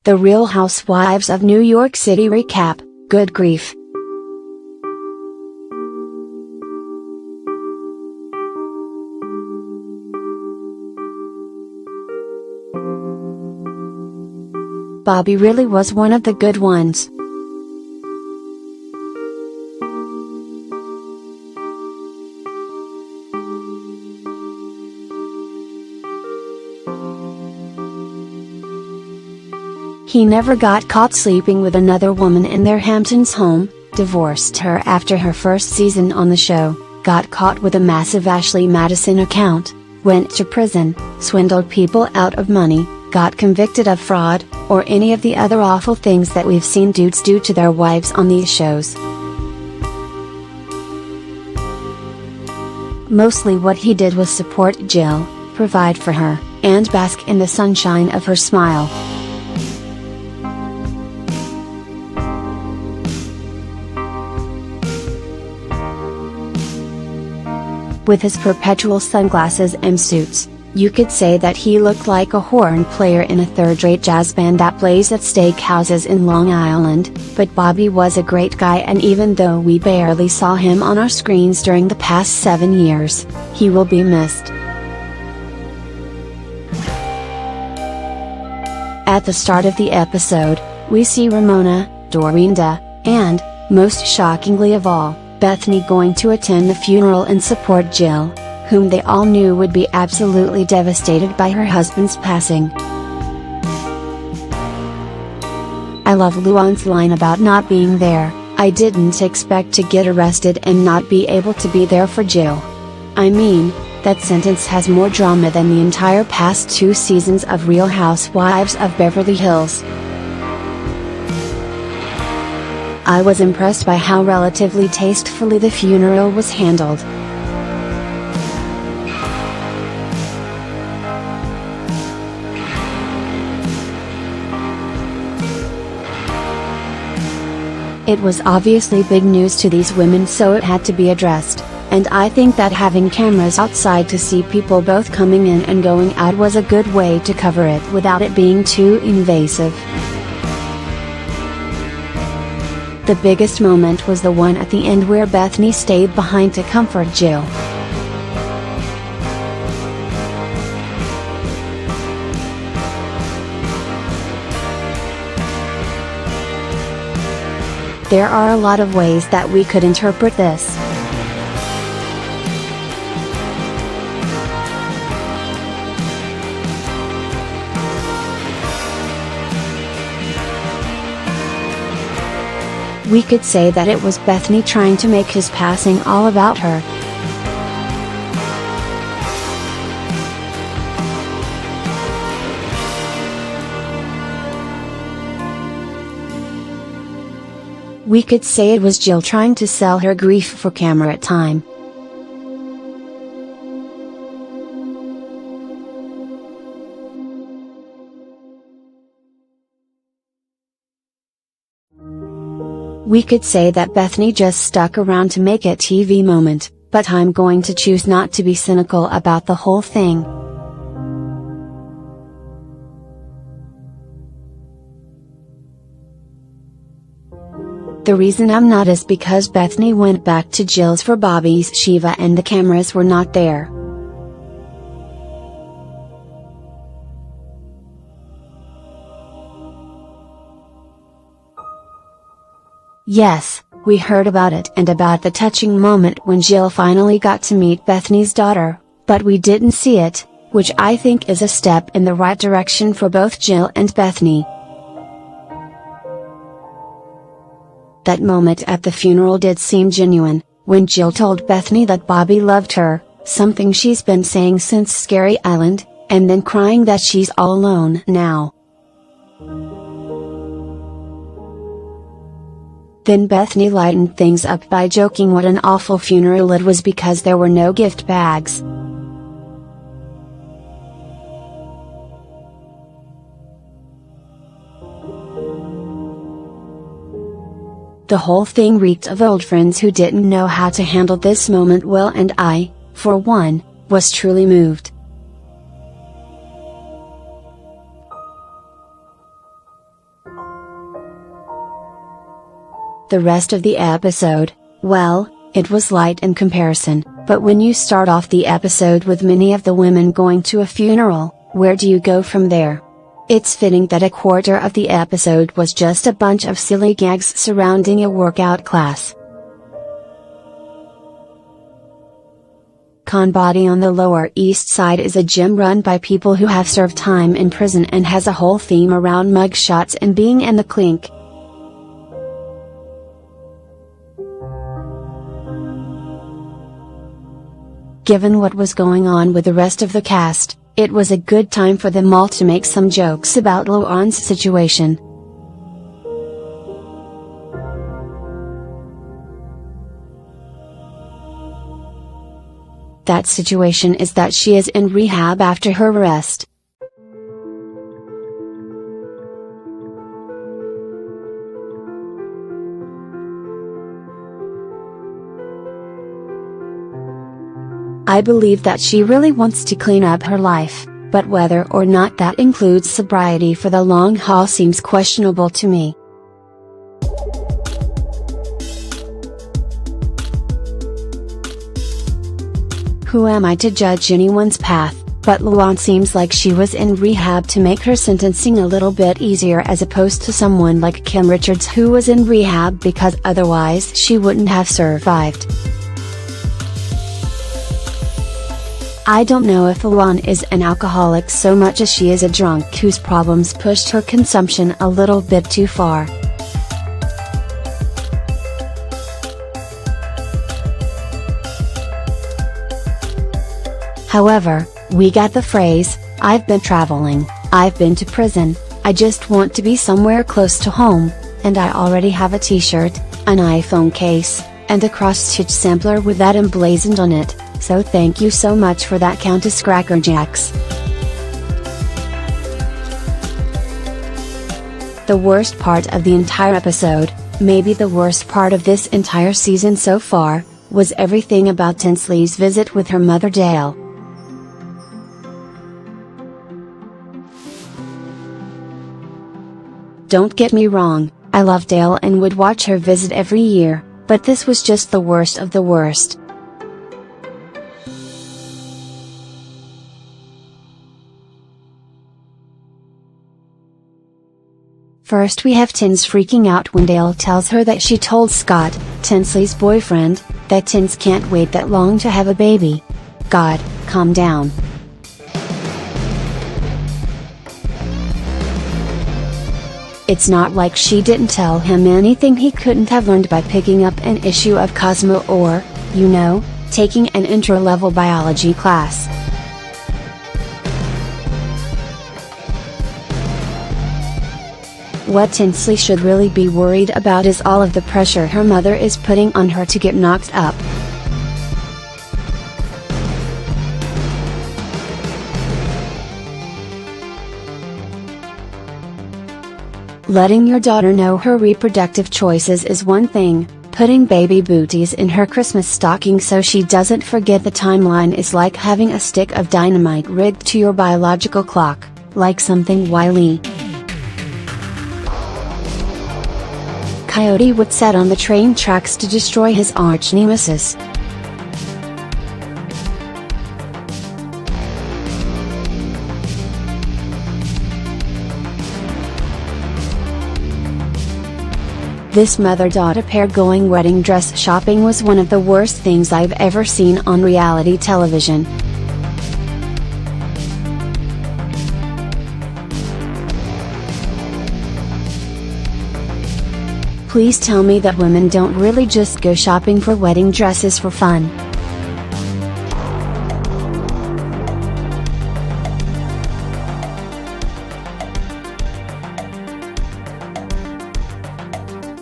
The Real Housewives of New York City recap. Good grief. Bobby really was one of the good ones. He never got caught sleeping with another woman in their Hamptons home, divorced her after her first season on the show, got caught with a massive Ashley Madison account, went to prison, swindled people out of money, got convicted of fraud, or any of the other awful things that we've seen dudes do to their wives on these shows. Mostly what he did was support Jill, provide for her, and bask in the sunshine of her smile. With his perpetual sunglasses and suits, you could say that he looked like a horn player in a third-rate jazz band that plays at steakhouses in Long Island, but Bobby was a great guy, and even though we barely saw him on our screens during the past 7 years, he will be missed. At the start of the episode, we see Ramona, Dorinda, and, most shockingly of all, Bethany going to attend the funeral and support Jill, whom they all knew would be absolutely devastated by her husband's passing. I love Luann's line about not being there. "I didn't expect to get arrested and not be able to be there for Jill." I mean, that sentence has more drama than the entire past 2 seasons of Real Housewives of Beverly Hills. I was impressed by how relatively tastefully the funeral was handled. It was obviously big news to these women, so it had to be addressed, and I think that having cameras outside to see people both coming in and going out was a good way to cover it without it being too invasive. The biggest moment was the one at the end where Bethany stayed behind to comfort Jill. There are a lot of ways that we could interpret this. We could say that it was Bethany trying to make his passing all about her. We could say it was Jill trying to sell her grief for camera time. We could say that Bethany just stuck around to make it TV moment, but I'm going to choose not to be cynical about the whole thing. The reason I'm not is because Bethany went back to Jill's for Bobby's Shiva and the cameras were not there. Yes, we heard about it and about the touching moment when Jill finally got to meet Bethany's daughter, but we didn't see it, which I think is a step in the right direction for both Jill and Bethany. That moment at the funeral did seem genuine, when Jill told Bethany that Bobby loved her, something she's been saying since Scary Island, and then crying that she's all alone now. Then Bethany lightened things up by joking what an awful funeral it was because there were no gift bags. The whole thing reeked of old friends who didn't know how to handle this moment well, and I, for one, was truly moved. The rest of the episode, well, it was light in comparison, but when you start off the episode with many of the women going to a funeral, where do you go from there? It's fitting that a quarter of the episode was just a bunch of silly gags surrounding a workout class. Con Body on the Lower East Side is a gym run by people who have served time in prison and has a whole theme around mugshots and being in the clink. Given what was going on with the rest of the cast, it was a good time for them all to make some jokes about Luan's situation. That situation is that she is in rehab after her arrest. I believe that she really wants to clean up her life, but whether or not that includes sobriety for the long haul seems questionable to me. Who am I to judge anyone's path, but Luan seems like she was in rehab to make her sentencing a little bit easier as opposed to someone like Kim Richards who was in rehab because otherwise she wouldn't have survived. I don't know if Luan is an alcoholic so much as she is a drunk whose problems pushed her consumption a little bit too far. However, we got the phrase, "I've been traveling, I've been to prison, I just want to be somewhere close to home," and I already have a t-shirt, an iPhone case, and a cross-stitch sampler with that emblazoned on it. So thank you so much for that, Countess Crackerjacks. The worst part of the entire episode, maybe the worst part of this entire season so far, was everything about Tinsley's visit with her mother Dale. Don't get me wrong, I love Dale and would watch her visit every year, but this was just the worst of the worst. First we have Tins freaking out when Dale tells her that she told Scott, Tinsley's boyfriend, that Tins can't wait that long to have a baby. God, calm down. It's not like she didn't tell him anything he couldn't have learned by picking up an issue of Cosmo or, you know, taking an intro-level biology class. What Tinsley should really be worried about is all of the pressure her mother is putting on her to get knocked up. Letting your daughter know her reproductive choices is one thing, putting baby booties in her Christmas stocking so she doesn't forget the timeline is like having a stick of dynamite rigged to your biological clock, like something wily. Coyote would set on the train tracks to destroy his arch-nemesis. This mother-daughter pair going wedding dress shopping was one of the worst things I've ever seen on reality television. Please tell me that women don't really just go shopping for wedding dresses for fun.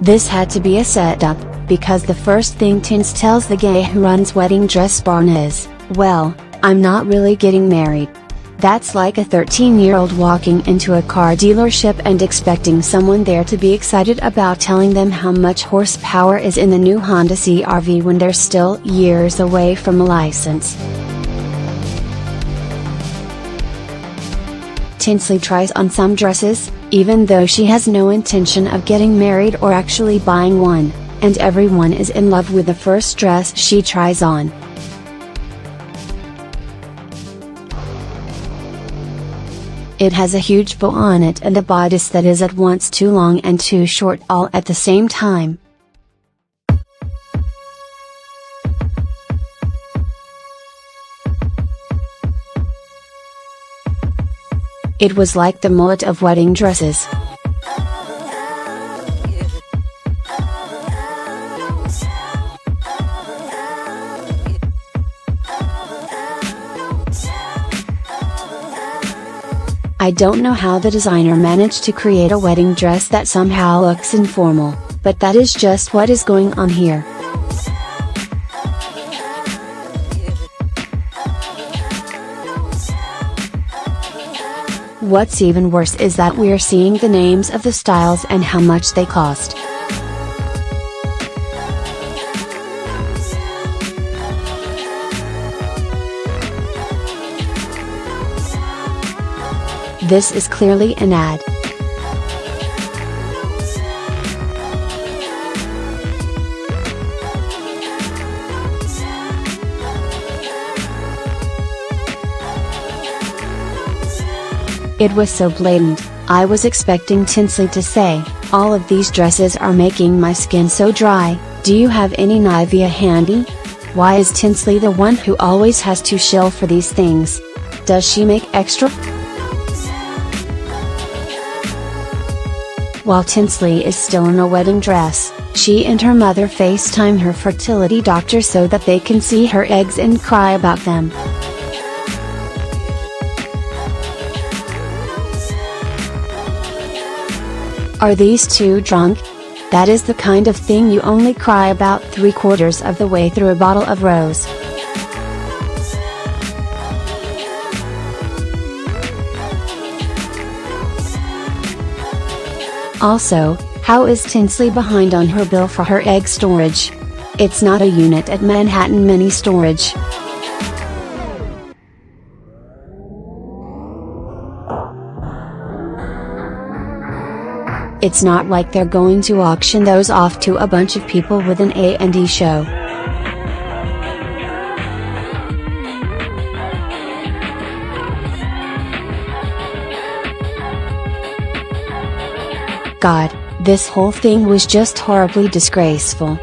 This had to be a setup, because the first thing Tins tells the guy who runs Wedding Dress Barn is, "Well, I'm not really getting married." That's like a 13-year-old walking into a car dealership and expecting someone there to be excited about telling them how much horsepower is in the new Honda CR-V when they're still years away from a license. Tinsley tries on some dresses, even though she has no intention of getting married or actually buying one. and everyone is in love with the first dress she tries on. It has a huge bow on it and a bodice that is at once too long and too short all at the same time. It was like the mullet of wedding dresses. I don't know how the designer managed to create a wedding dress that somehow looks informal, but that is just what is going on here. What's even worse is that we're seeing the names of the styles and how much they cost. This is clearly an ad. It was so blatant. I was expecting Tinsley to say, "All of these dresses are making my skin so dry, do you have any Nivea handy?" Why is Tinsley the one who always has to shill for these things? Does she make extra? While Tinsley is still in a wedding dress, she and her mother FaceTime her fertility doctor so that they can see her eggs and cry about them. Are these two drunk? That is the kind of thing you only cry about 3/4 of the way through a bottle of rose. Also, how is Tinsley behind on her bill for her egg storage? It's not a unit at Manhattan Mini Storage. It's not like they're going to auction those off to a bunch of people with an A&E show. God, this whole thing was just horribly disgraceful.